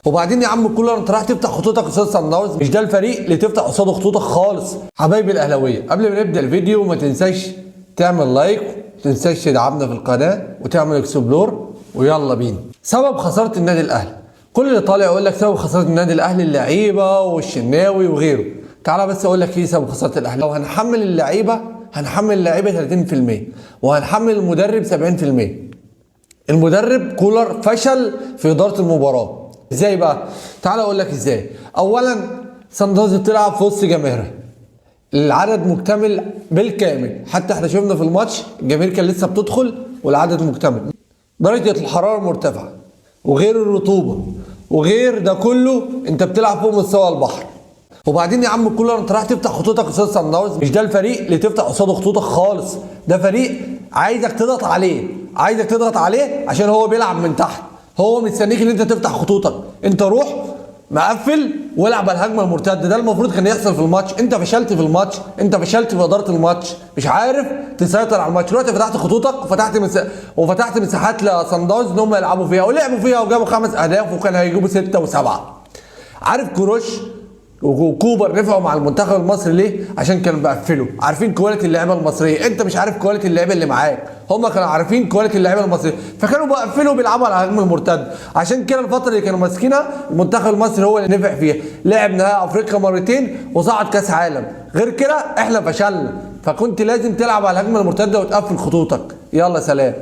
وبعدين يا عم كولر انت رايح تفتح خطوطك قصاد صن داونز، مش ده الفريق اللي تفتح قصاده خطوطك خالص. حبايبي الاهلاويه، قبل ما نبدا الفيديو ما تنساش تعمل لايك، ما تنساش تدعمنا في القناه وتعمل اكسبلور، ويلا بينا. سبب خساره النادي الاهلي، كل اللي طالع يقول لك سبب خساره النادي الاهلي اللعيبه والشناوي وغيره. تعالى بس اقول لك ايه سبب خساره الاهلي. لو هنحمل اللعيبه 30% وهنحمل المدرب 70%. المدرب كولر فشل في اداره المباراه. ازاي بقى؟ تعال اقول لك ازاي. اولا صن داونز بتلعب في وسط جماهيرها، العدد مكتمل بالكامل، حتى احنا شفنا في الماتش الجماهير كان لسه بتدخل والعدد مكتمل. درجه الحراره مرتفعه وغير الرطوبه وغير ده كله انت بتلعب فوق مستوى البحر. وبعدين يا عم كولر انت رايح تفتح خطوطك قصاد صن داونز، مش ده الفريق اللي تفتح قصاده خطوطك خالص. ده فريق عايزك تضغط عليه، عشان هو بيلعب من تحت، هو مستنيك ان انت تفتح خطوطك. انت روح مقفل والعب على الهجمه المرتده. ده المفروض كان يحصل في الماتش. انت فشلت في الماتش، انت فشلت في اداره الماتش، مش عارف تسيطر على الماتش. دلوقتي فتحت خطوطك وفتحت مساحات لصن داونز ان هم يلعبوا فيها، ولعبوا فيها وجابوا 5 اهداف وكان هيجيبوا 6 و7. عارف كروش وكوبر نفعوا مع المنتخب المصري ليه؟ عشان كانوا بيقفلوا، عارفين كواليتي اللعيبه المصريه. انت مش عارف كواليتي اللعيبه اللي معاك، هم كانوا عارفين كواليتي اللعيبه المصريه، فكانوا بيقفلوا وبيلعبوا على الهجمه المرتده. عشان كده الفتره اللي كانوا ماسكينها المنتخب المصري هو اللي نفع فيها، لعب نهائي افريقيا مرتين وصعد كاس عالم. غير كده احنا فشلنا، فكنت لازم تلعب على الهجمه المرتده وتقفل خطوطك. يلا سلام.